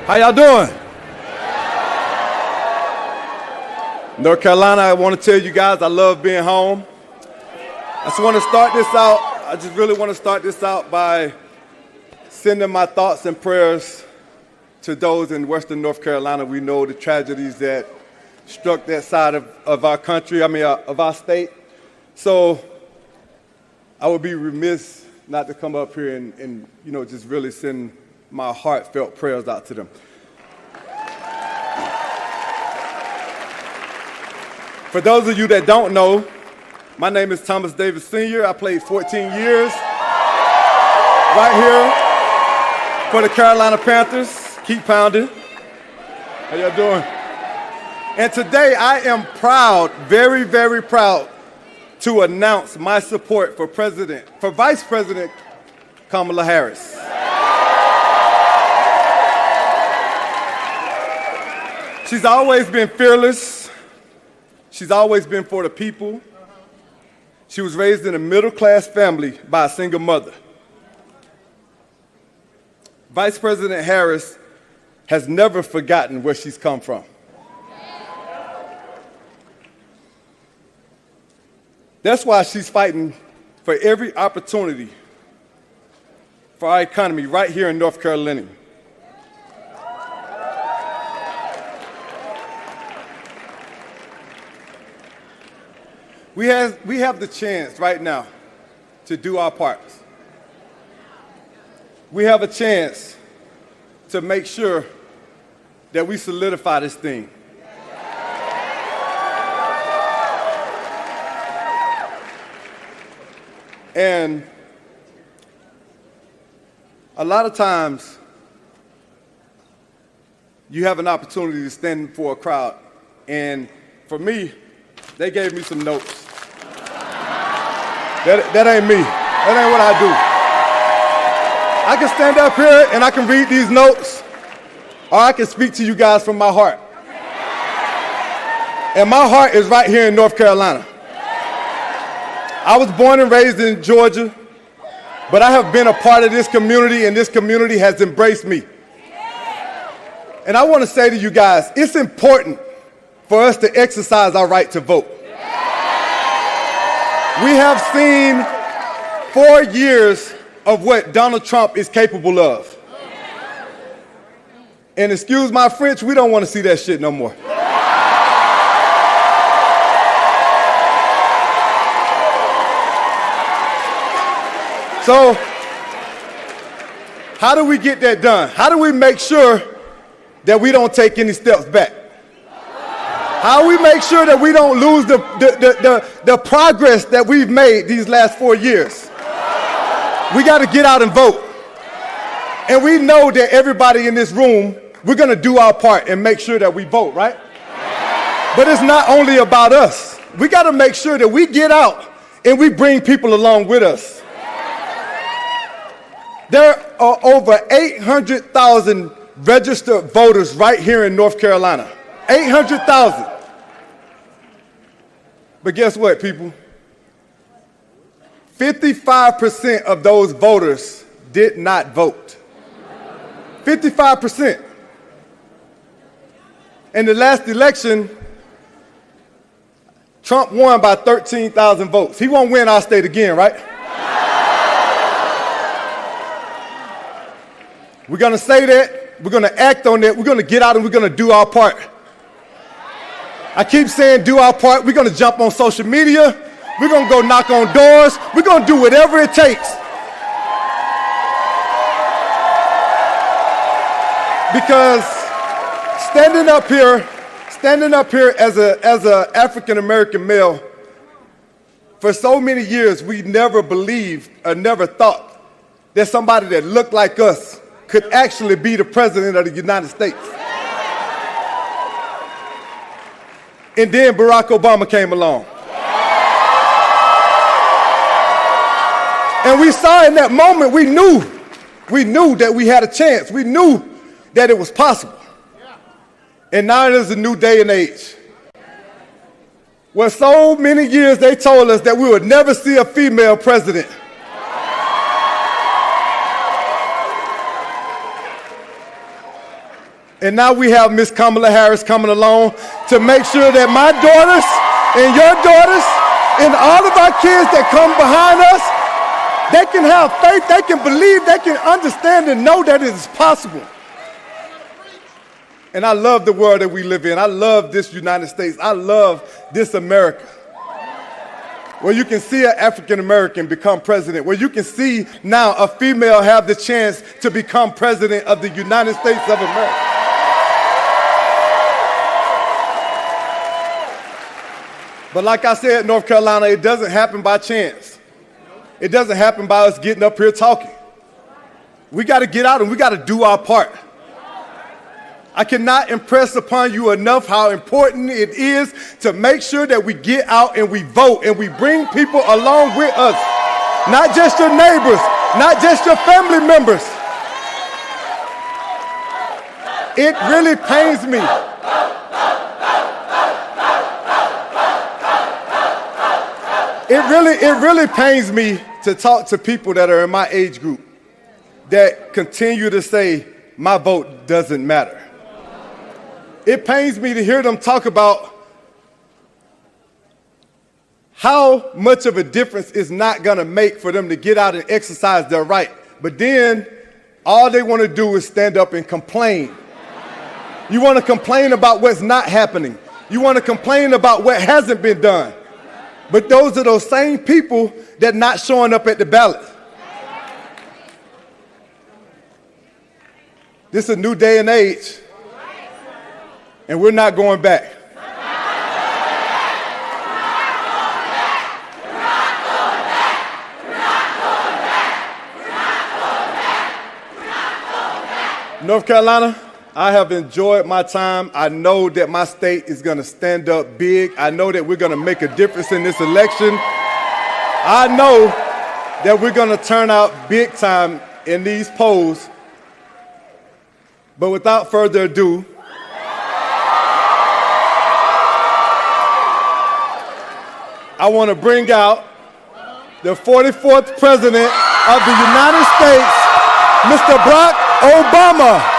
How y'all doing? North Carolina, I want to tell you guys I love being home. I just want to start this out. I just really want to start this out by sending my thoughts and prayers to those in Western North Carolina. We know the tragedies that struck that side of our country, of our state. So I would be remiss not to come up here and just really send my heartfelt prayers out to them. For those of you that don't know, my name is Thomas Davis Sr. I played 14 years right here for the Carolina Panthers. Keep pounding. How y'all doing? And today I am proud, very, very proud, to announce my support for Vice President Kamala Harris. She's always been fearless. She's always been for the people. She was raised in a middle-class family by a single mother. Vice President Harris has never forgotten where she's come from. That's why she's fighting for every opportunity for our economy right here in North Carolina. We have the chance right now to do our part. We have a chance to make sure that we solidify this thing. And a lot of times, you have an opportunity to stand before a crowd. And for me, they gave me some notes. That ain't me. That ain't what I do. I can stand up here and I can read these notes, or I can speak to you guys from my heart. And my heart is right here in North Carolina. I was born and raised in Georgia, but I have been a part of this community, and this community has embraced me. And I want to say to you guys, it's important for us to exercise our right to vote. We have seen 4 years of what Donald Trump is capable of. And excuse my French, we don't want to see that shit no more. So, how do we get that done? How do we make sure that we don't take any steps back? How do we make sure that we don't lose the progress that we've made these last 4 years? We got to get out and vote. And we know that everybody in this room, we're going to do our part and make sure that we vote, right? But it's not only about us. We got to make sure that we get out and we bring people along with us. There are over 800,000 registered voters right here in North Carolina. 800,000. But guess what, people? 55% of those voters did not vote. 55%. In the last election, Trump won by 13,000 votes. He won't win our state again, right? We're going to say that. We're going to act on that. We're going to get out and we're going to do our part. I keep saying do our part. We're going to jump on social media. We're going to go knock on doors. We're going to do whatever it takes. Because standing up here as a African American male, for so many years we never believed or never thought that somebody that looked like us could actually be the president of the United States. And then Barack Obama came along. And we saw in that moment, we knew that we had a chance. We knew that it was possible. And now it is a new day and age. Where so many years they told us that we would never see a female president. And now we have Miss Kamala Harris coming along to make sure that my daughters and your daughters and all of our kids that come behind us, they can have faith, they can believe, they can understand and know that it is possible. And I love the world that we live in. I love this United States. I love this America, where you can see an African American become president, where you can see now a female have the chance to become president of the United States of America. But like I said, North Carolina, it doesn't happen by chance. It doesn't happen by us getting up here talking. We got to get out and we got to do our part. I cannot impress upon you enough how important it is to make sure that we get out and we vote and we bring people along with us. Not just your neighbors, not just your family members. It really pains me. It really pains me to talk to people that are in my age group that continue to say my vote doesn't matter. It pains me to hear them talk about how much of a difference it's not going to make for them to get out and exercise their right. But then all they want to do is stand up and complain. You want to complain about what's not happening. You want to complain about what hasn't been done. But those are those same people that are not showing up at the ballot. This is a new day and age, and we're not going back. North Carolina, I have enjoyed my time. I know that my state is going to stand up big. I know that we're going to make a difference in this election. I know that we're going to turn out big time in these polls. But without further ado, I want to bring out the 44th President of the United States, Mr. Barack Obama.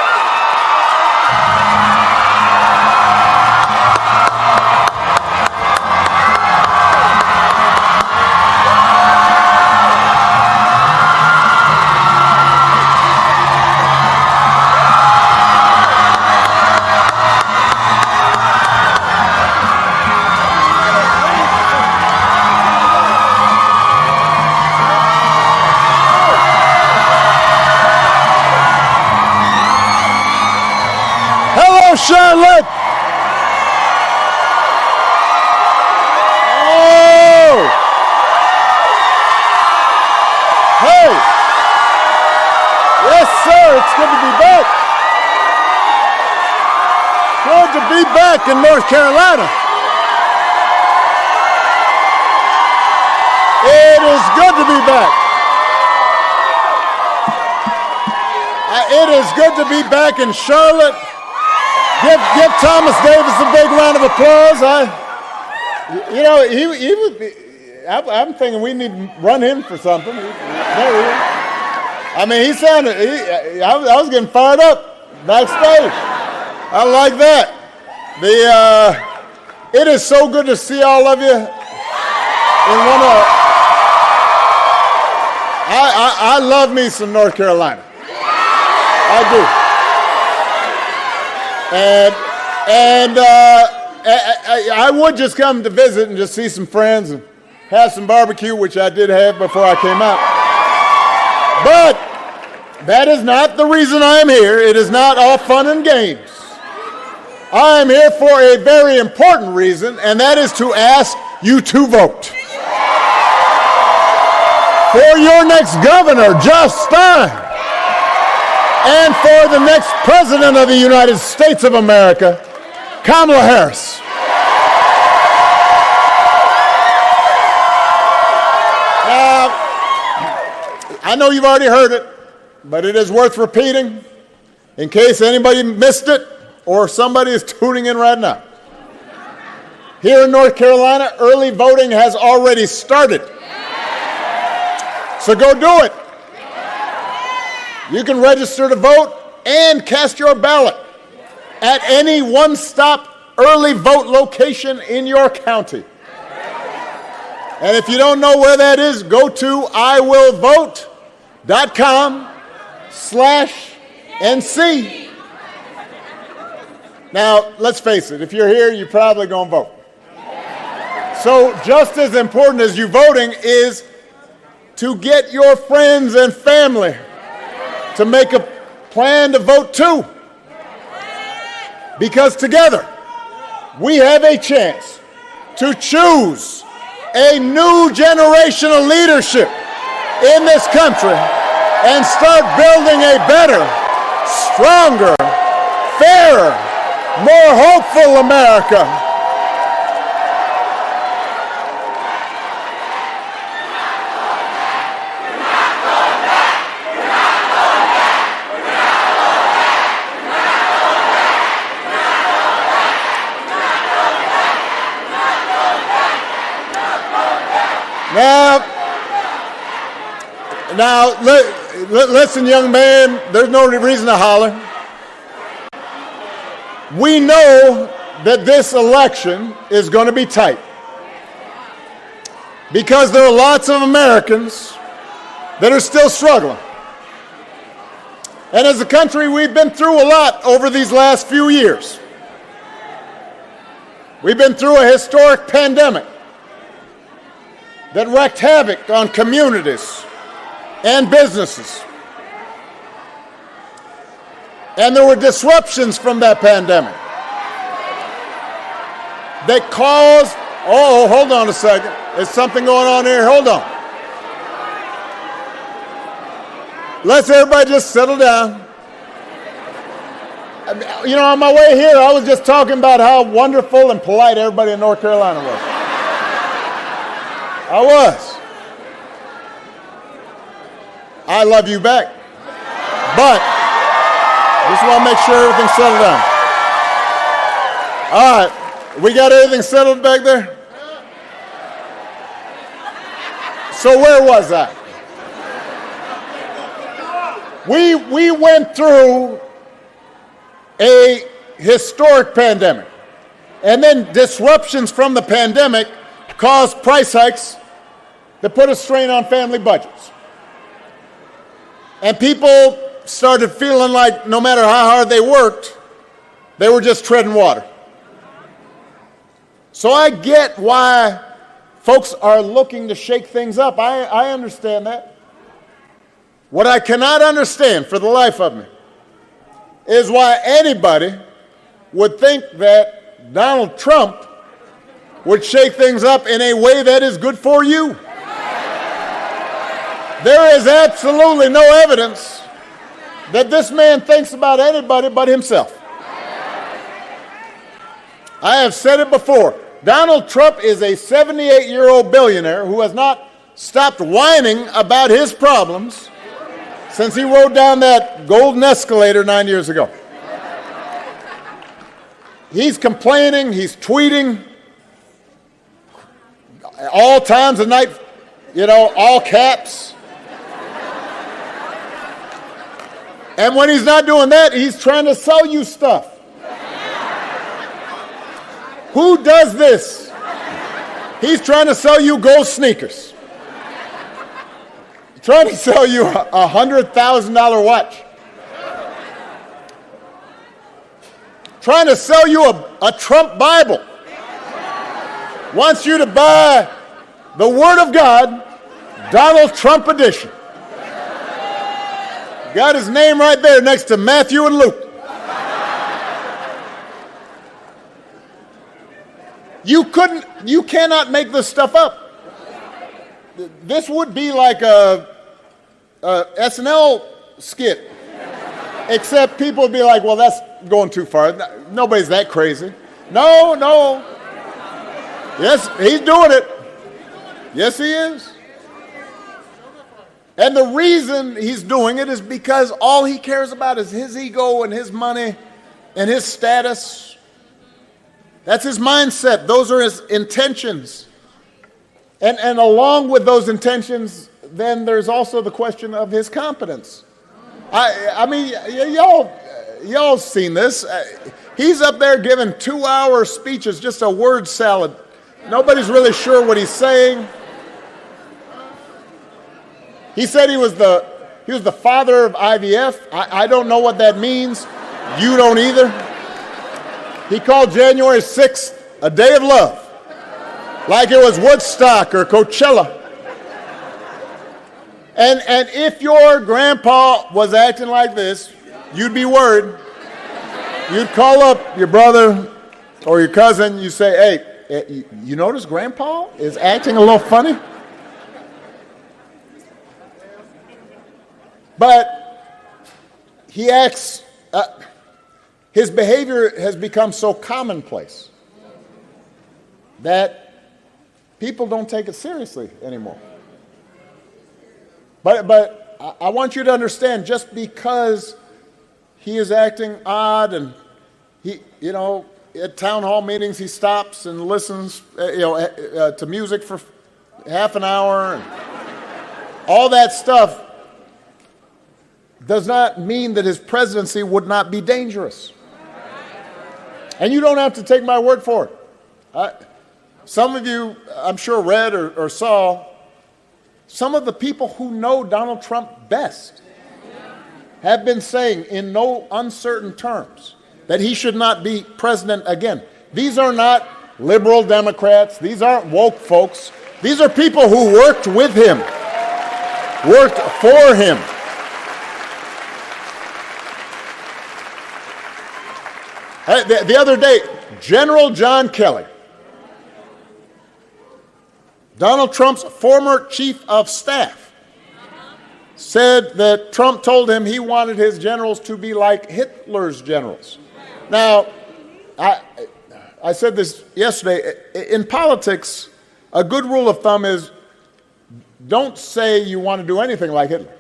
Charlotte! Oh! Hey! Yes, sir, it's good to be back. Good to be back in North Carolina. It is good to be back. It is good to be back in Charlotte. Give Thomas Davis a big round of applause. I'm thinking we need to run him for something. There he is. I mean, he sounded, I was getting fired up backstage. I like that. It is so good to see all of you. I love me some North Carolina. I do. And I would just come to visit and just see some friends and have some barbecue, which I did have before I came out. But that is not the reason I am here. It is not all fun and games. I am here for a very important reason, and that is to ask you to vote. For your next governor, Josh Stein. And for the next President of the United States of America, Kamala Harris. Now, I know you've already heard it, but it is worth repeating in case anybody missed it or somebody is tuning in right now. Here in North Carolina, early voting has already started. So go do it. You can register to vote and cast your ballot at any one-stop early vote location in your county. And if you don't know where that is, go to iwillvote.com/NC. Now, let's face it, if you're here, you're probably going to vote. So just as important as you voting is to get your friends and family to make a plan to vote too. Because together, we have a chance to choose a new generation of leadership in this country and start building a better, stronger, fairer, more hopeful America. Now, listen, young man, there's no reason to holler. We know that this election is going to be tight because there are lots of Americans that are still struggling. And as a country, we've been through a lot over these last few years. We've been through a historic pandemic that wreaked havoc on communities and businesses. And there were disruptions from that pandemic that caused, hold on a second. There's something going on here. Hold on. Let's everybody just settle down. You know, on my way here, I was just talking about how wonderful and polite everybody in North Carolina was. I was. I love you back. But just want to make sure everything's settled down. All right. We got everything settled back there? So where was I? We went through a historic pandemic. And then disruptions from the pandemic caused price hikes that put a strain on family budgets. And people started feeling like no matter how hard they worked, they were just treading water. So I get why folks are looking to shake things up. I understand that. What I cannot understand for the life of me is why anybody would think that Donald Trump would shake things up in a way that is good for you. There is absolutely no evidence that this man thinks about anybody but himself. I have said it before. Donald Trump is a 78-year-old billionaire who has not stopped whining about his problems since he rode down that golden escalator 9 years ago. He's complaining, he's tweeting all times of night, all caps. And when he's not doing that, he's trying to sell you stuff. Who does this? He's trying to sell you gold sneakers. He's trying to sell you a $100,000 watch. Trying to sell you a Trump Bible. Wants you to buy the Word of God, Donald Trump edition. Got his name right there next to Matthew and Luke. You cannot make this stuff up. This would be like a SNL skit, except people would be like, well, that's going too far. Nobody's that crazy. No. Yes, he's doing it. Yes, he is. And the reason he's doing it is because all he cares about is his ego and his money and his status. That's his mindset. Those are his intentions. And along with those intentions, then there's also the question of his competence. I mean, y'all, y'all seen this. He's up there giving 2-hour speeches, just a word salad. Nobody's really sure what he's saying. He said he was the father of IVF. I don't know what that means. You don't either. He called January 6th a day of love, like it was Woodstock or Coachella. And if your grandpa was acting like this, you'd be worried. You'd call up your brother or your cousin. You say, hey, you notice grandpa is acting a little funny? But he acts, his behavior has become so commonplace that people don't take it seriously anymore. But I want you to understand, just because he is acting odd and he, at town hall meetings he stops and listens, to music for half an hour and all that stuff, does not mean that his presidency would not be dangerous. And you don't have to take my word for it. Some of you, I'm sure, read or saw some of the people who know Donald Trump best have been saying in no uncertain terms that he should not be president again. These are not liberal Democrats. These aren't woke folks. These are people who worked with him, worked for him. The other day, General John Kelly, Donald Trump's former chief of staff, said that Trump told him he wanted his generals to be like Hitler's generals. Now, I said this yesterday. In politics, a good rule of thumb is don't say you want to do anything like Hitler.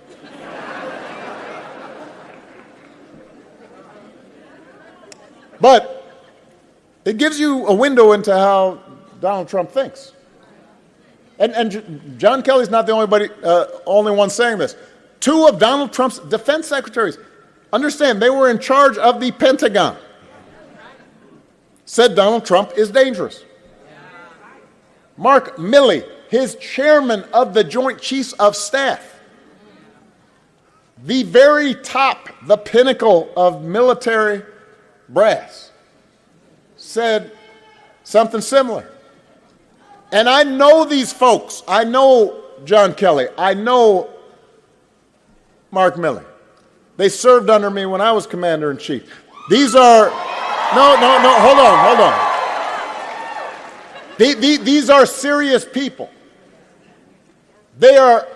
But it gives you a window into how Donald Trump thinks. And John Kelly's not the only one saying this. 2 of Donald Trump's defense secretaries, understand, they were in charge of the Pentagon, said Donald Trump is dangerous. Mark Milley, his chairman of the Joint Chiefs of Staff, the very top, the pinnacle of military brass, said something similar. And I know these folks. I know John Kelly. I know Mark Milley. They served under me when I was commander-in-chief. These are, hold on. These are serious people. They are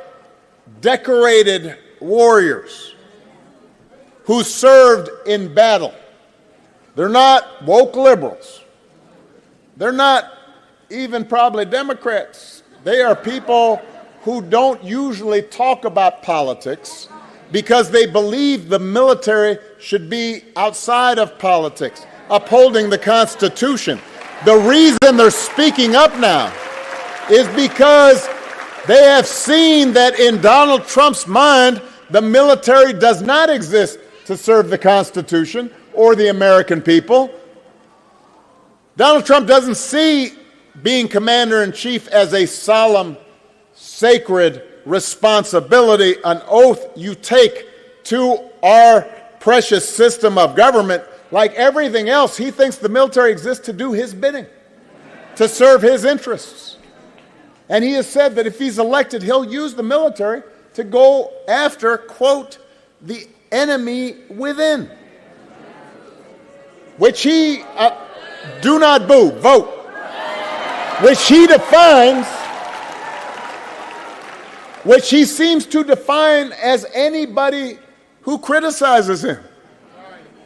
decorated warriors who served in battle. They're not woke liberals. They're not even probably Democrats. They are people who don't usually talk about politics because they believe the military should be outside of politics, upholding the Constitution. The reason they're speaking up now is because they have seen that in Donald Trump's mind, the military does not exist to serve the Constitution or the American people. Donald Trump doesn't see being commander-in-chief as a solemn, sacred responsibility, an oath you take to our precious system of government. Like everything else, he thinks the military exists to do his bidding, to serve his interests. And he has said that if he's elected, he'll use the military to go after, quote, the enemy within, which he, do not boo, vote, which he defines, which he seems to define as anybody who criticizes him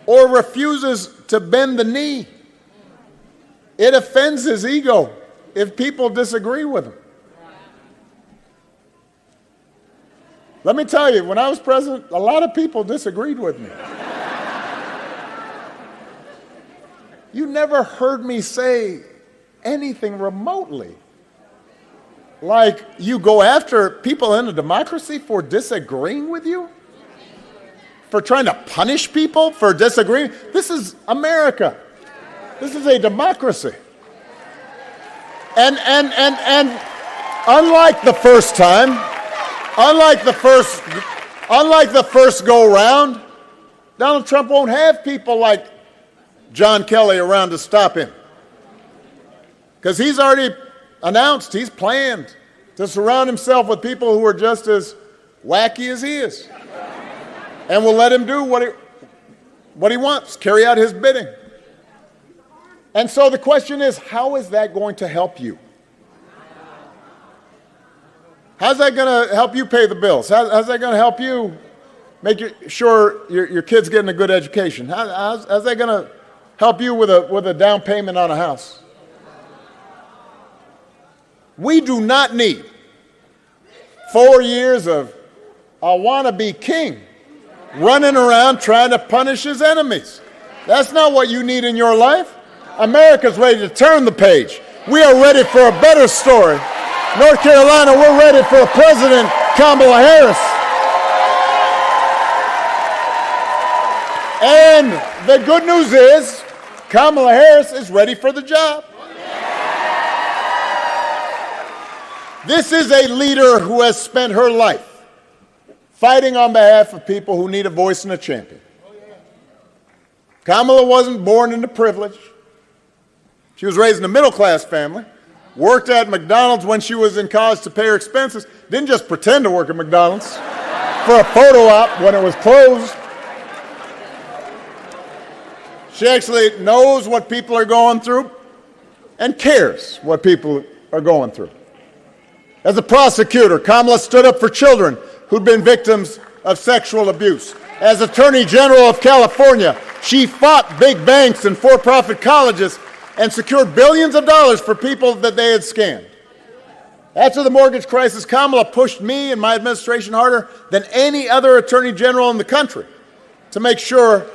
or refuses to bend the knee. It offends his ego if people disagree with him. Let me tell you, when I was president, a lot of people disagreed with me. You never heard me say anything remotely like you go after people in a democracy for disagreeing with you, for trying to punish people for disagreeing. This is America. This is a democracy. And unlike the first time, unlike the first go round, Donald Trump won't have people like John Kelly around to stop him. Because he's already announced, he's planned to surround himself with people who are just as wacky as he is. And will let him do what he wants, carry out his bidding. And so the question is, how is that going to help you? How's that going to help you pay the bills? How's that going to help you make sure your kid's getting a good education? How's that going to help you with a down payment on a house? We do not need 4 years of a wannabe king running around trying to punish his enemies. That's not what you need in your life. America's ready to turn the page. We are ready for a better story. North Carolina, we're ready for a President Kamala Harris. And the good news is Kamala Harris is ready for the job. This is a leader who has spent her life fighting on behalf of people who need a voice and a champion. Kamala wasn't born into privilege. She was raised in a middle-class family, worked at McDonald's when she was in college to pay her expenses, didn't just pretend to work at McDonald's for a photo op when it was closed. She actually knows what people are going through and cares what people are going through. As a prosecutor, Kamala stood up for children who'd been victims of sexual abuse. As Attorney General of California, she fought big banks and for-profit colleges and secured billions of dollars for people that they had scammed. After the mortgage crisis, Kamala pushed me and my administration harder than any other attorney general in the country to make sure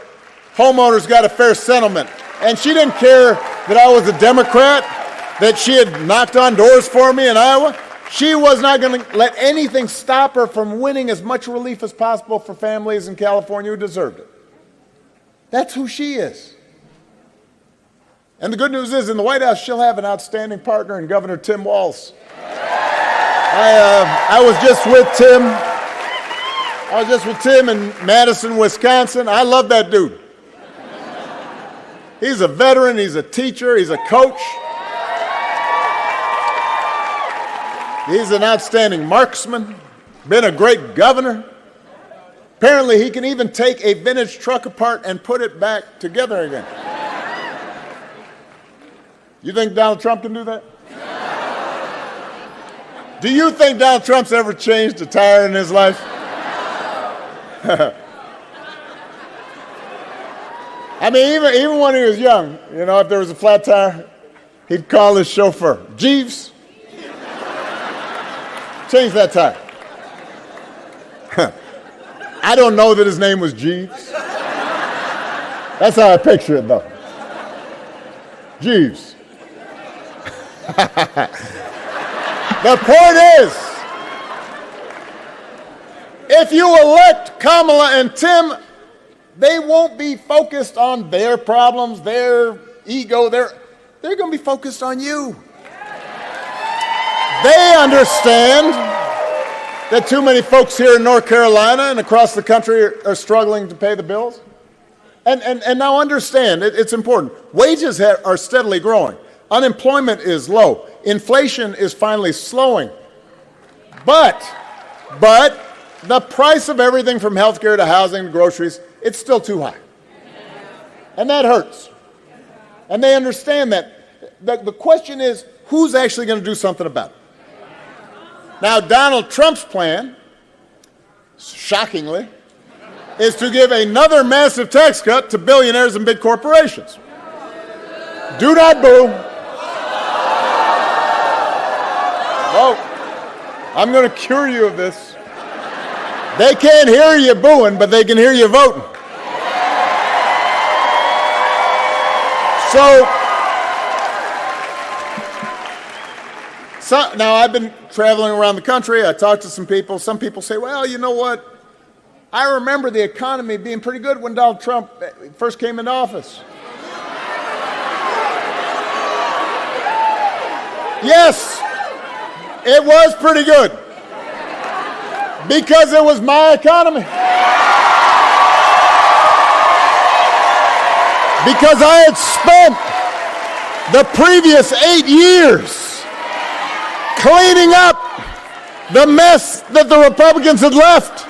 homeowners got a fair settlement. And she didn't care that I was a Democrat, that she had knocked on doors for me in Iowa. She was not going to let anything stop her from winning as much relief as possible for families in California who deserved it. That's who she is. And the good news is, in the White House, she'll have an outstanding partner in Governor Tim Walz. I was just with Tim in Madison, Wisconsin. I love that dude. He's a veteran, he's a teacher, he's a coach. He's an outstanding marksman, been a great governor. Apparently, he can even take a vintage truck apart and put it back together again. You think Donald Trump can do that? Do you think Donald Trump's ever changed a tire in his life? I mean, even when he was young, you know, if there was a flat tire, he'd call his chauffeur, Jeeves, change that tire. I don't know that his name was Jeeves. That's how I picture it, though. Jeeves. The point is, if you elect Kamala and Tim, they won't be focused on their problems, their ego. They're going to be focused on you. They understand that too many folks here in North Carolina and across the country are struggling to pay the bills. And now understand, it's important. Wages are steadily growing. Unemployment is low. Inflation is finally slowing. But the price of everything from healthcare to housing to groceries, it's still too high. And that hurts. And they understand that. The question is, who's actually going to do something about it? Now, Donald Trump's plan, shockingly, is to give another massive tax cut to billionaires and big corporations. Do not boo. Vote. I'm going to cure you of this. They can't hear you booing, but they can hear you voting. So now I've been traveling around the country. I talked to some people. Some people say, well, you know what? I remember the economy being pretty good when Donald Trump first came into office. Yes, it was pretty good because it was my economy. Because I had spent the previous 8 years cleaning up the mess that the Republicans had left.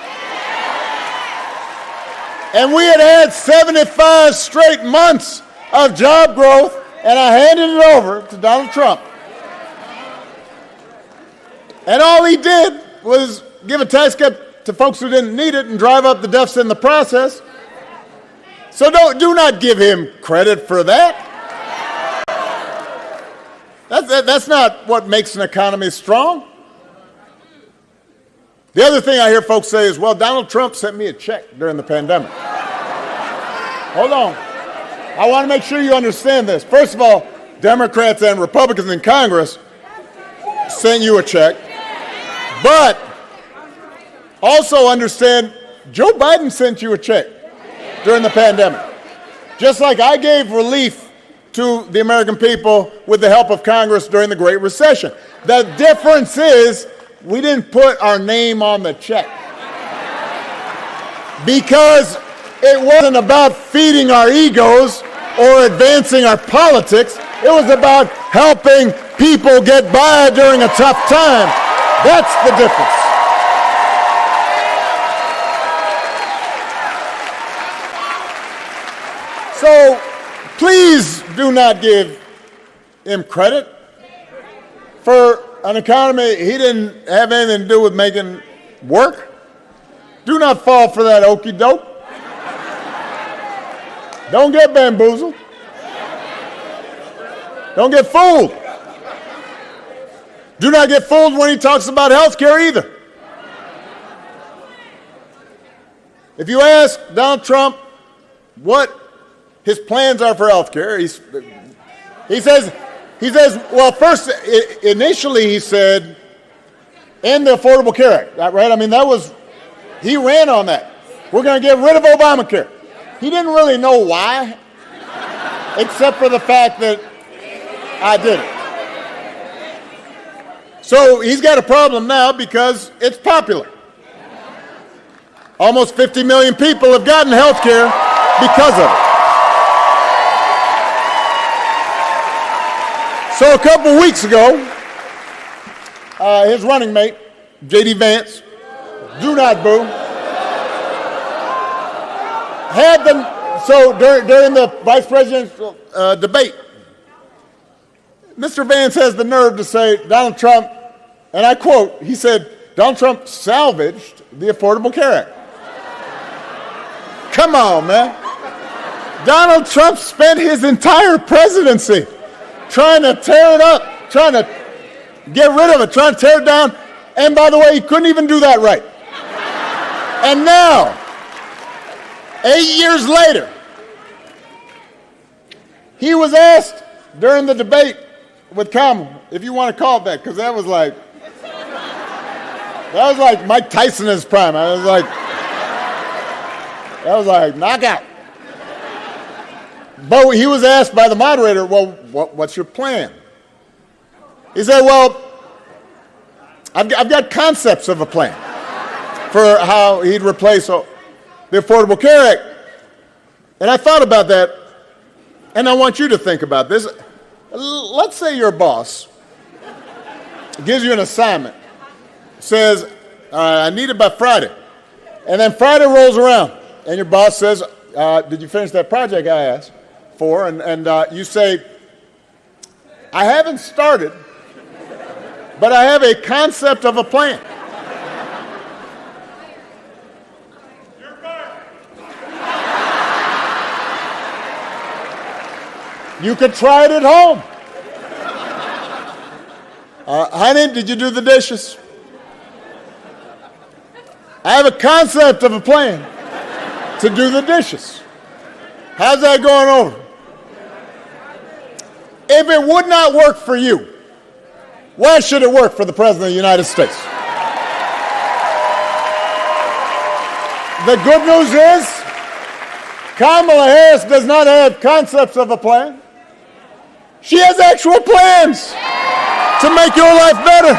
And we had had 75 straight months of job growth, and I handed it over to Donald Trump. And all he did was give a tax cut to folks who didn't need it and drive up the deficit in the process. So do not give him credit for that. That's not what makes an economy strong. The other thing I hear folks say is, well, Donald Trump sent me a check during the pandemic. Hold on. I want to make sure you understand this. First of all, Democrats and Republicans in Congress sent you a check. But also understand, Joe Biden sent you a check during the pandemic. Just like I gave relief to the American people with the help of Congress during the Great Recession. The difference is we didn't put our name on the check. Because it wasn't about feeding our egos or advancing our politics. It was about helping people get by during a tough time. That's the difference. So please do not give him credit for an economy he didn't have anything to do with making work. Do not fall for that okey doke. Don't get bamboozled. Don't get fooled. Do not get fooled when he talks about health care either. If you ask Donald Trump what his plans are for health care, he says, well, first, initially he said, end the Affordable Care Act, right? I mean, he ran on that. We're going to get rid of Obamacare. He didn't really know why, except for the fact that I did it. So he's got a problem now because it's popular. Almost 50 million people have gotten health care because of it. So a couple weeks ago, his running mate, JD Vance, do not boo, during the vice presidential debate, Mr. Vance has the nerve to say Donald Trump, and I quote, he said, Donald Trump salvaged the Affordable Care Act. Come on, man. Donald Trump spent his entire presidency trying to tear it up, trying to get rid of it, trying to tear it down. And by the way, he couldn't even do that right. And now, 8 years later, he was asked during the debate with Kamala, if you want to call it that, because that was like Mike Tyson in his prime. That was like knockout. But he was asked by the moderator, well, what's your plan? He said, well, I've got concepts of a plan for how he'd replace the Affordable Care Act. And I thought about that, and I want you to think about this. Let's say your boss gives you an assignment, says, I need it by Friday. And then Friday rolls around, and your boss says, did you finish that project I asked for? And you say, I haven't started, but I have a concept of a plan. You're fired. You could try it at home. Honey, did you do the dishes? I have a concept of a plan to do the dishes. How's that going over? If it would not work for you, why should it work for the President of the United States? The good news is Kamala Harris does not have concepts of a plan. She has actual plans to make your life better.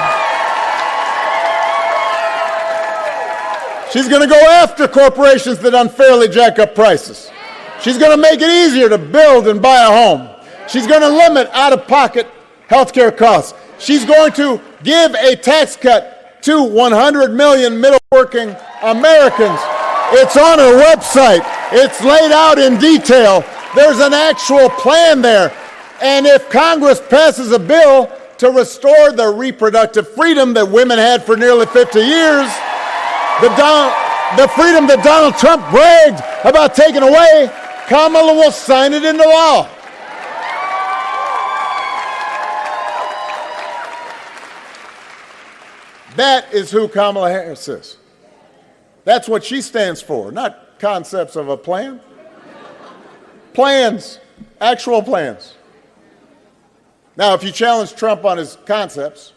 She's going to go after corporations that unfairly jack up prices. She's going to make it easier to build and buy a home. She's going to limit out-of-pocket health care costs. She's going to give a tax cut to 100 million middle-working Americans. It's on her website. It's laid out in detail. There's an actual plan there. And if Congress passes a bill to restore the reproductive freedom that women had for nearly 50 years, the freedom that Donald Trump bragged about taking away, Kamala will sign it into law. That is who Kamala Harris is. That's what she stands for, not concepts of a plan. Plans, actual plans. Now, if you challenge Trump on his concepts,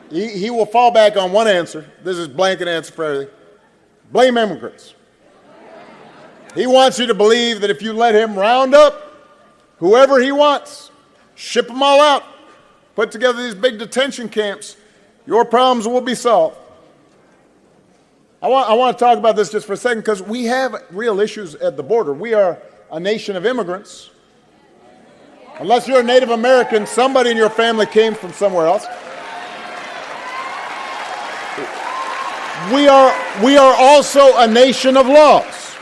he will fall back on one answer. This is blanket answer for everything. Blame immigrants. He wants you to believe that if you let him round up whoever he wants, ship them all out, put together these big detention camps, your problems will be solved. I want to talk about this just for a second because we have real issues at the border. We are a nation of immigrants. Unless you're a Native American, somebody in your family came from somewhere else. We are also a nation of laws.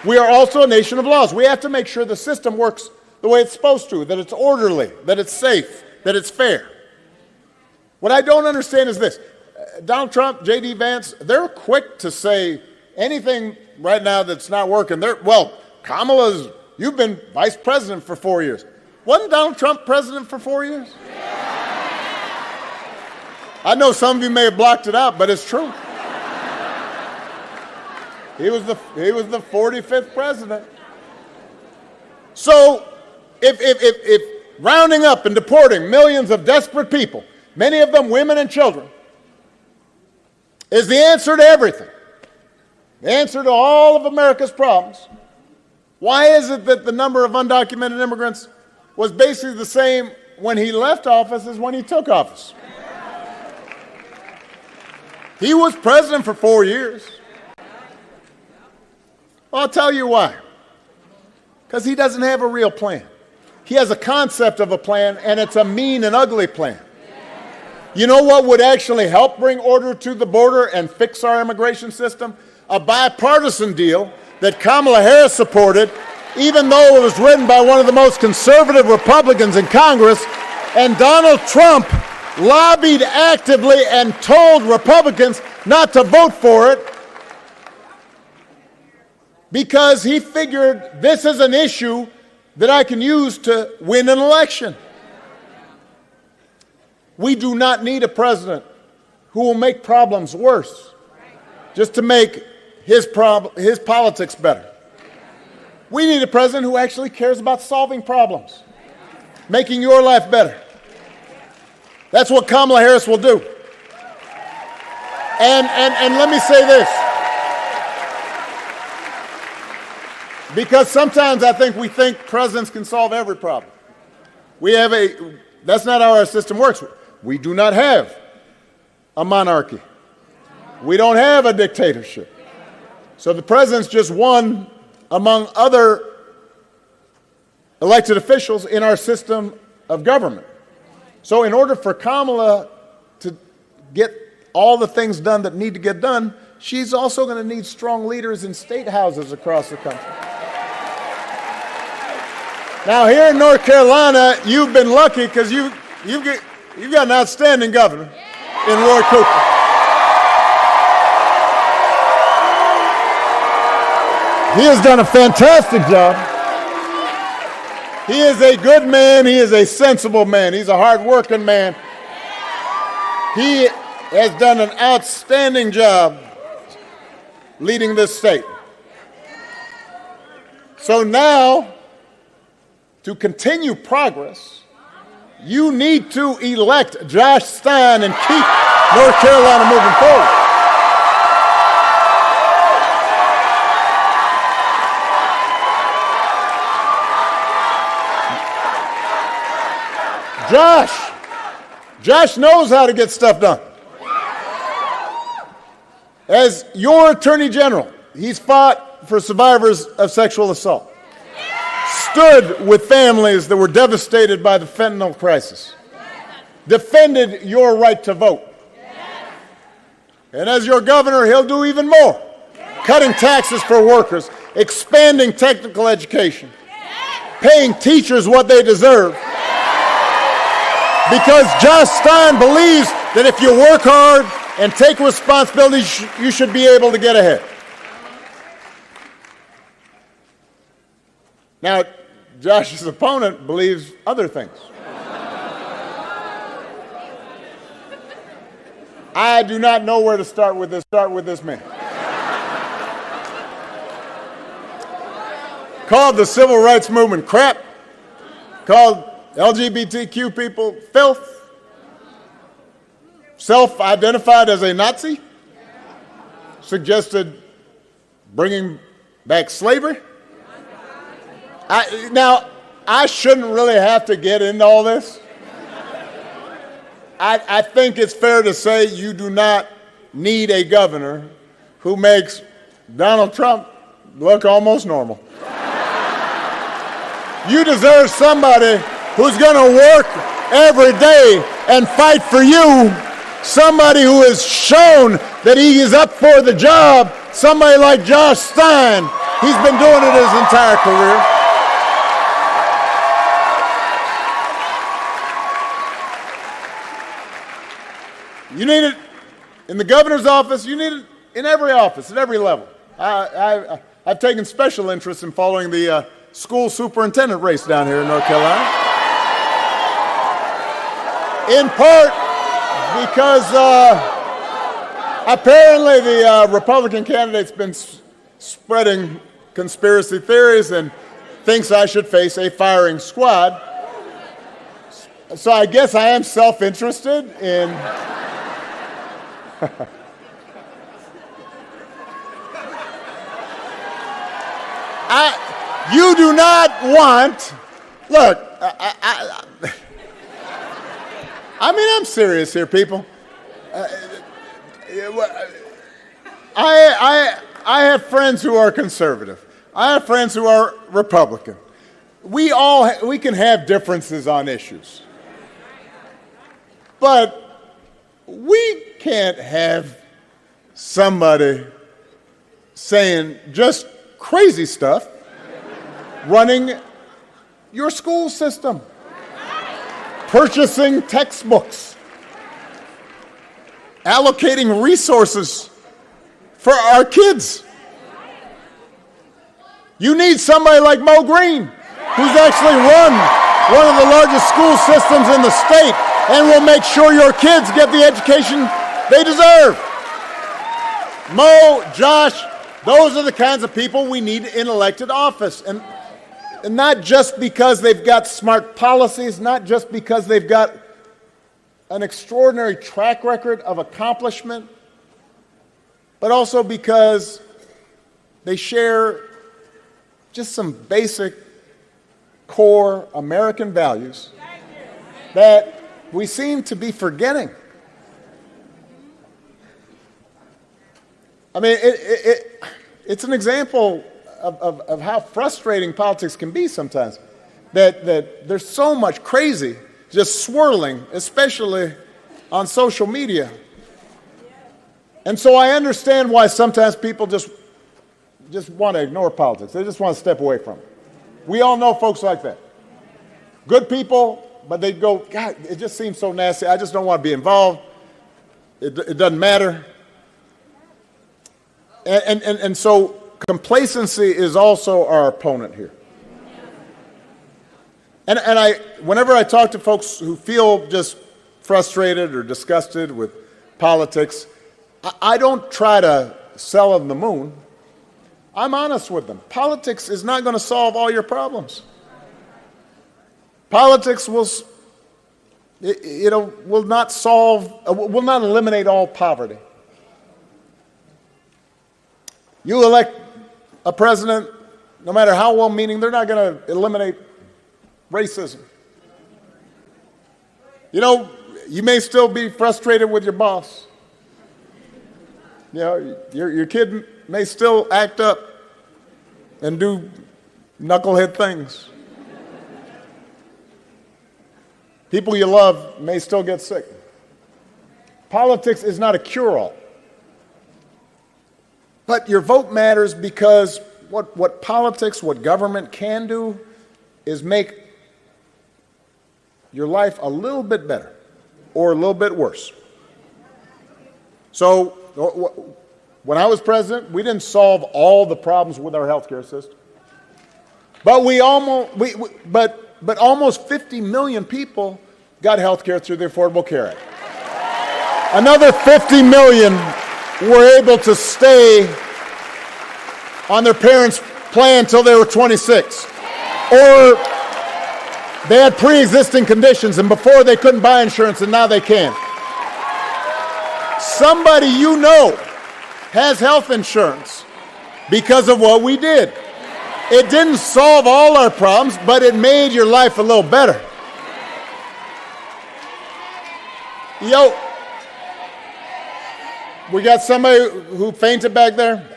We are also a nation of laws. We have to make sure the system works the way it's supposed to, that it's orderly, that it's safe, that it's fair. What I don't understand is this. Donald Trump, JD Vance, they're quick to say anything right now that's not working. Well, Kamala's, you've been vice president for 4 years. Wasn't Donald Trump president for 4 years? I know some of you may have blocked it out, but it's true. He was the 45th president. So if rounding up and deporting millions of desperate people, many of them women and children, is the answer to everything, the answer to all of America's problems, why is it that the number of undocumented immigrants was basically the same when he left office as when he took office? He was president for 4 years. Well, I'll tell you why. Because he doesn't have a real plan. He has a concept of a plan, and it's a mean and ugly plan. You know what would actually help bring order to the border and fix our immigration system? A bipartisan deal that Kamala Harris supported, even though it was written by one of the most conservative Republicans in Congress, and Donald Trump lobbied actively and told Republicans not to vote for it because he figured this is an issue that I can use to win an election. We do not need a president who will make problems worse just to make his politics better. We need a president who actually cares about solving problems, making your life better. That's what Kamala Harris will do. And let me say this, because sometimes I think we think presidents can solve every problem. That's not how our system works. We do not have a monarchy. We don't have a dictatorship. So the president's just one among other elected officials in our system of government. So in order for Kamala to get all the things done that need to get done, she's also going to need strong leaders in state houses across the country. Now here in North Carolina, you've been lucky because you've got an outstanding governor in Roy Cooper. He has done a fantastic job. He is a good man. He is a sensible man. He's a hard-working man. He has done an outstanding job leading this state. So now, to continue progress, you need to elect Josh Stein and keep North Carolina moving forward. Josh knows how to get stuff done. As your Attorney General, he's fought for survivors of sexual assault, stood with families that were devastated by the fentanyl crisis, defended your right to vote. And as your governor, he'll do even more, cutting taxes for workers, expanding technical education, paying teachers what they deserve. Because Josh Stein believes that if you work hard and take responsibility, you should be able to get ahead. Now, Josh's opponent believes other things. I do not know where to start with this man. Called the civil rights movement crap, called LGBTQ people filth, self-identified as a Nazi, suggested bringing back slavery. Now, I shouldn't really have to get into all this. I think it's fair to say you do not need a governor who makes Donald Trump look almost normal. You deserve somebody who's going to work every day and fight for you, somebody who has shown that he is up for the job, somebody like Josh Stein. He's been doing it his entire career. You need it in the governor's office. You need it in every office, at every level. I've taken special interest in following the school superintendent race down here in North Carolina. In part because apparently the Republican candidate's been spreading conspiracy theories and thinks I should face a firing squad. So I guess I am self-interested in... You do not want, look, I mean, I'm serious here, people. I have friends who are conservative. I have friends who are Republican. We can have differences on issues. But we can't have somebody saying just crazy stuff running your school system, purchasing textbooks, allocating resources for our kids. You need somebody like Mo Green, who's actually run one of the largest school systems in the state and will make sure your kids get the education they deserve. Mo, Josh, those are the kinds of people we need in elected office. And not just because they've got smart policies, not just because they've got an extraordinary track record of accomplishment, but also because they share just some basic core American values that we seem to be forgetting. I mean, it's an example of how frustrating politics can be sometimes, that there's so much crazy just swirling, especially on social media. And so I understand why sometimes people just want to ignore politics. They just want to step away from it. We all know folks like that. Good people, but they go, God, it just seems so nasty. I just don't want to be involved. It doesn't matter. And so complacency is also our opponent here. And whenever I talk to folks who feel just frustrated or disgusted with politics, I don't try to sell them the moon. I'm honest with them. Politics is not going to solve all your problems. Politics will not eliminate all poverty. You elect a president, no matter how well-meaning, they're not going to eliminate racism. You know, you may still be frustrated with your boss. You know, your kid may still act up and do knucklehead things. People you love may still get sick. Politics is not a cure-all. But your vote matters because what politics, what government can do is make your life a little bit better or a little bit worse. So when I was president, we didn't solve all the problems with our healthcare system. But almost 50 million people got healthcare through the Affordable Care Act. Another 50 million were able to stay on their parents' plan until they were 26. Or they had pre-existing conditions, and before they couldn't buy insurance, and now they can. Somebody you know has health insurance because of what we did. It didn't solve all our problems, but it made your life a little better. Yo, we got somebody who fainted back there?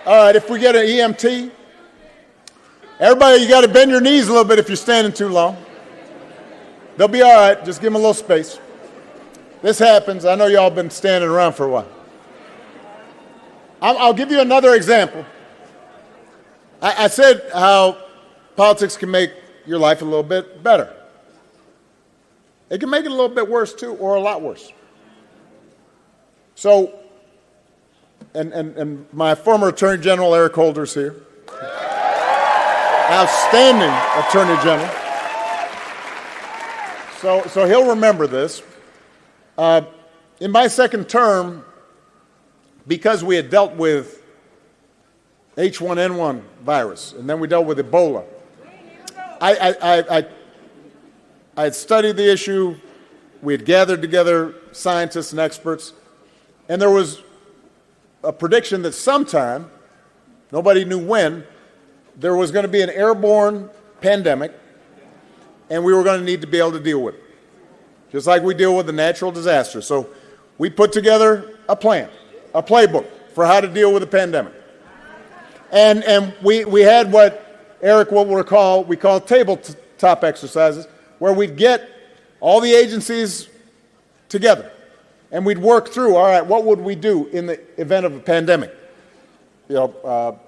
All right, if we get an EMT, everybody, you got to bend your knees a little bit if you're standing too long. They'll be all right. Just give them a little space. This happens. I know y'all been standing around for a while. I'll give you another example. I said how politics can make your life a little bit better. It can make it a little bit worse, too, or a lot worse. So, and my former Attorney General, Eric Holder's here. Outstanding Attorney General. So he'll remember this. In my second term, because we had dealt with H1N1 virus, and then we dealt with Ebola, I had studied the issue. We had gathered together scientists and experts, and there was a prediction that sometime, nobody knew when, there was going to be an airborne pandemic, and we were going to need to be able to deal with it, just like we deal with the natural disaster. So we put together a plan, a playbook for how to deal with a pandemic. And we had what Eric we call tabletop exercises, where we'd get all the agencies together, and we'd work through, all right, what would we do in the event of a pandemic? You know,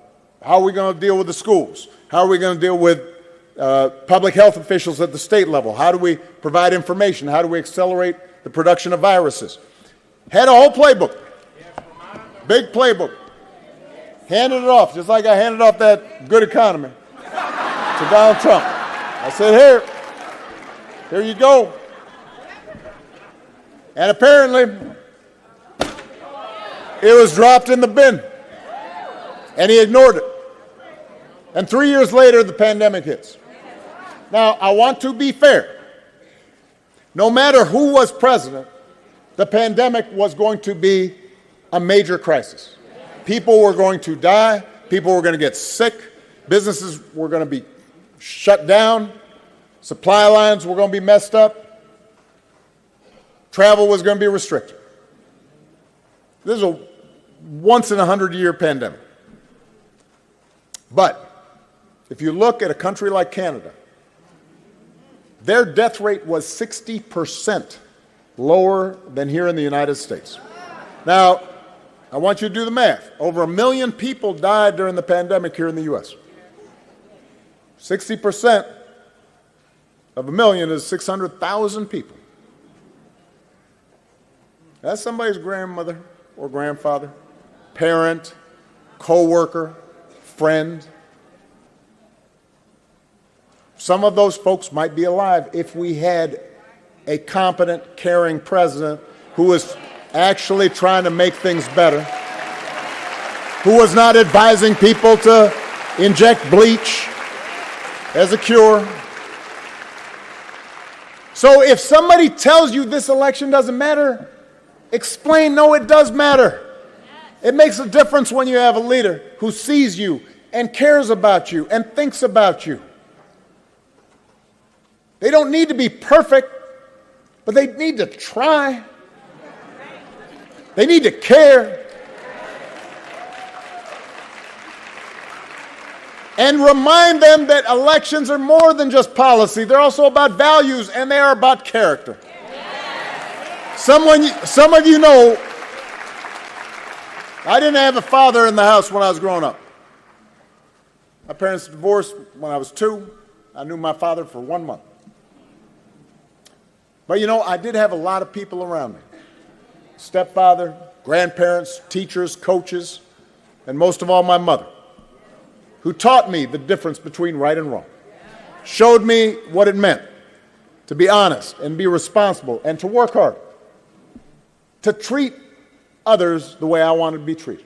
how are we going to deal with the schools? How are we going to deal with public health officials at the state level? How do we provide information? How do we accelerate the production of viruses? Had a whole playbook, big playbook. Handed it off, just like I handed off that good economy to Donald Trump. I said, here you go. And apparently, it was dropped in the bin, and he ignored it. And 3 years later, the pandemic hits. Now, I want to be fair. No matter who was president, the pandemic was going to be a major crisis. People were going to die. People were going to get sick. Businesses were going to be shut down. Supply lines were going to be messed up. Travel was going to be restricted. This is a once-in-a-100-year pandemic. But if you look at a country like Canada, their death rate was 60% lower than here in the United States. Now, I want you to do the math. Over 1 million people died during the pandemic here in the U.S. 60% of 1 million is 600,000 people. That's somebody's grandmother or grandfather, parent, co-worker, friend. Some of those folks might be alive if we had a competent, caring president who was actually trying to make things better, who was not advising people to inject bleach as a cure. So if somebody tells you this election doesn't matter, explain, no, it does matter. It makes a difference when you have a leader who sees you and cares about you and thinks about you. They don't need to be perfect. but they need to try. They need to care. And remind them that elections are more than just policy. They're also about values, and they are about character. Some of you know, I didn't have a father in the house when I was growing up. My parents divorced when I was 2. I knew my father for 1 month. But you know, I did have a lot of people around me. Stepfather, grandparents, teachers, coaches, and most of all my mother, who taught me the difference between right and wrong, showed me what it meant to be honest and be responsible and to work hard, to treat others the way I wanted to be treated.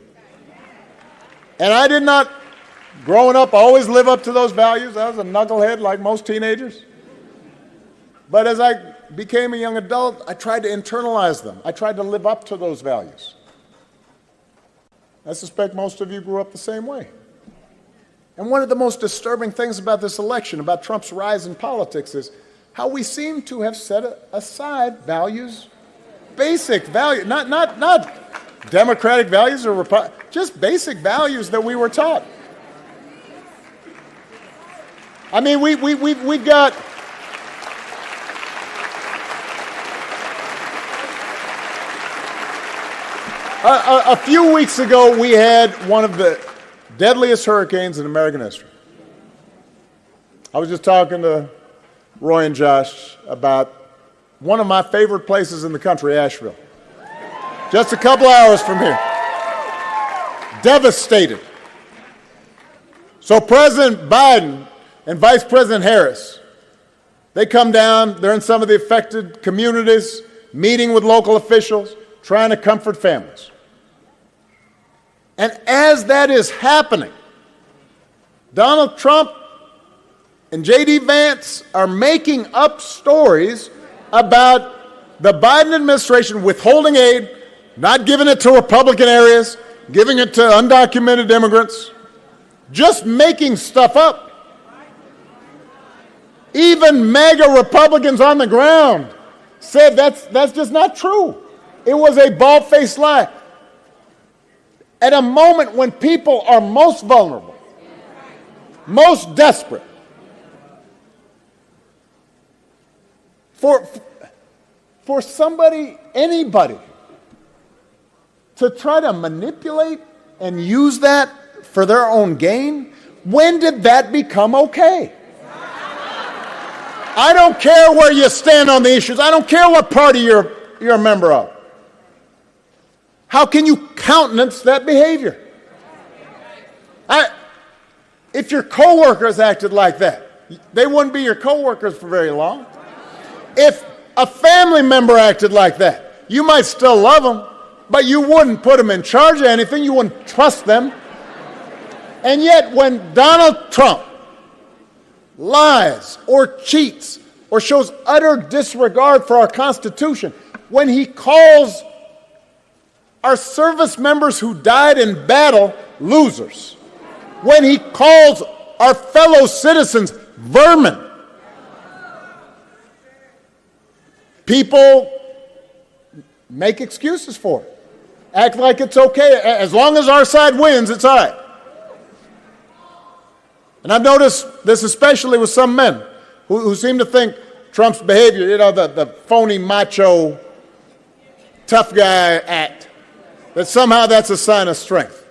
And I did not, growing up, always live up to those values. I was a knucklehead like most teenagers. But as I became a young adult, I tried to internalize them. I tried to live up to those values. I suspect most of you grew up the same way. And one of the most disturbing things about this election, about Trump's rise in politics, is how we seem to have set aside values, basic values, not democratic values or just basic values that we were taught. I mean, we've got a few weeks ago, we had one of the deadliest hurricanes in American history. I was just talking to Roy and Josh about one of my favorite places in the country, Asheville. Just a couple hours from here. Devastated. So President Biden and Vice President Harris, they come down, they're in some of the affected communities, meeting with local officials, trying to comfort families. And as that is happening, Donald Trump and JD Vance are making up stories about the Biden administration withholding aid, not giving it to Republican areas, giving it to undocumented immigrants, just making stuff up. Even MAGA Republicans on the ground said that's just not true. It was a bald-faced lie. At a moment when people are most vulnerable, most desperate, for somebody, anybody, to try to manipulate and use that for their own gain, when did that become okay? I don't care where you stand on the issues. I don't care what party you're a member of. How can you countenance that behavior? If your coworkers acted like that, they wouldn't be your coworkers for very long. If a family member acted like that, you might still love them, but you wouldn't put them in charge of anything. You wouldn't trust them. And yet when Donald Trump lies or cheats or shows utter disregard for our Constitution, when he calls our service members who died in battle losers, when he calls our fellow citizens vermin, people make excuses for it, act like it's okay. As long as our side wins, it's all right. And I've noticed this especially with some men who seem to think Trump's behavior, the phony macho tough guy act, that somehow that's a sign of strength.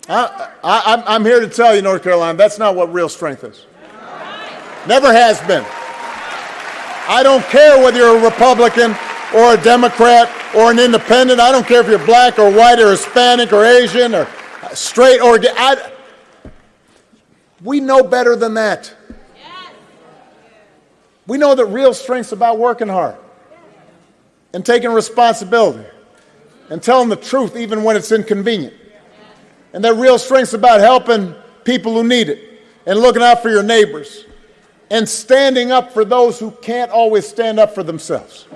I'm here to tell you, North Carolina, that's not what real strength is. Never has been. I don't care whether you're a Republican or a Democrat or an independent. I don't care if you're black or white or Hispanic or Asian or straight or gay. We know better than that. We know that real strength's about working hard and taking responsibility and telling the truth even when it's inconvenient. And that real strength's about helping people who need it and looking out for your neighbors and standing up for those who can't always stand up for themselves.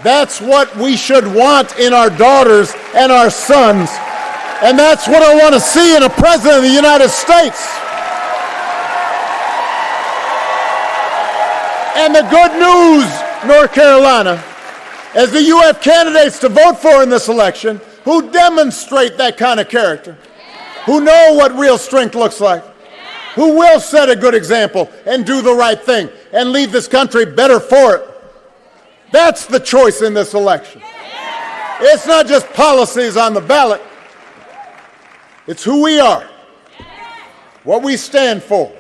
That's what we should want in our daughters and our sons. And that's what I want to see in a president of the United States. And the good news, North Carolina, is that you have candidates to vote for in this election who demonstrate that kind of character, who know what real strength looks like, who will set a good example and do the right thing and leave this country better for it. That's the choice in this election. It's not just policies on the ballot. It's who we are, what we stand for.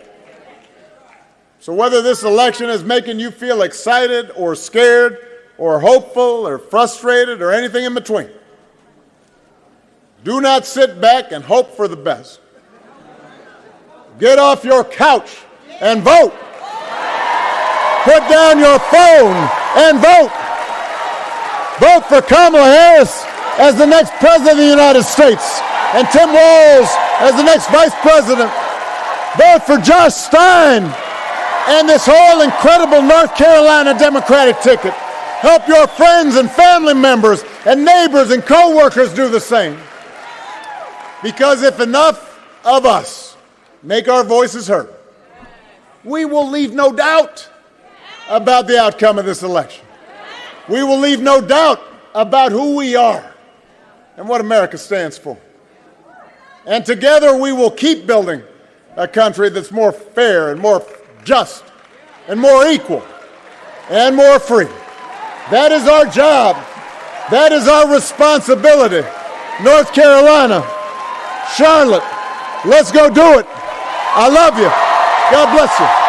So whether this election is making you feel excited or scared or hopeful or frustrated or anything in between, do not sit back and hope for the best. Get off your couch and vote. Put down your phone and vote. Vote for Kamala Harris as the next president of the United States and Tim Walz as the next vice president. Vote for Josh Stein and this whole incredible North Carolina Democratic ticket. Help your friends and family members and neighbors and co-workers do the same. Because if enough of us make our voices heard, we will leave no doubt about the outcome of this election. We will leave no doubt about who we are and what America stands for. And together we will keep building a country that's more fair and more just and more equal and more free. That is our job. That is our responsibility. North Carolina, Charlotte, let's go do it. I love you. God bless you.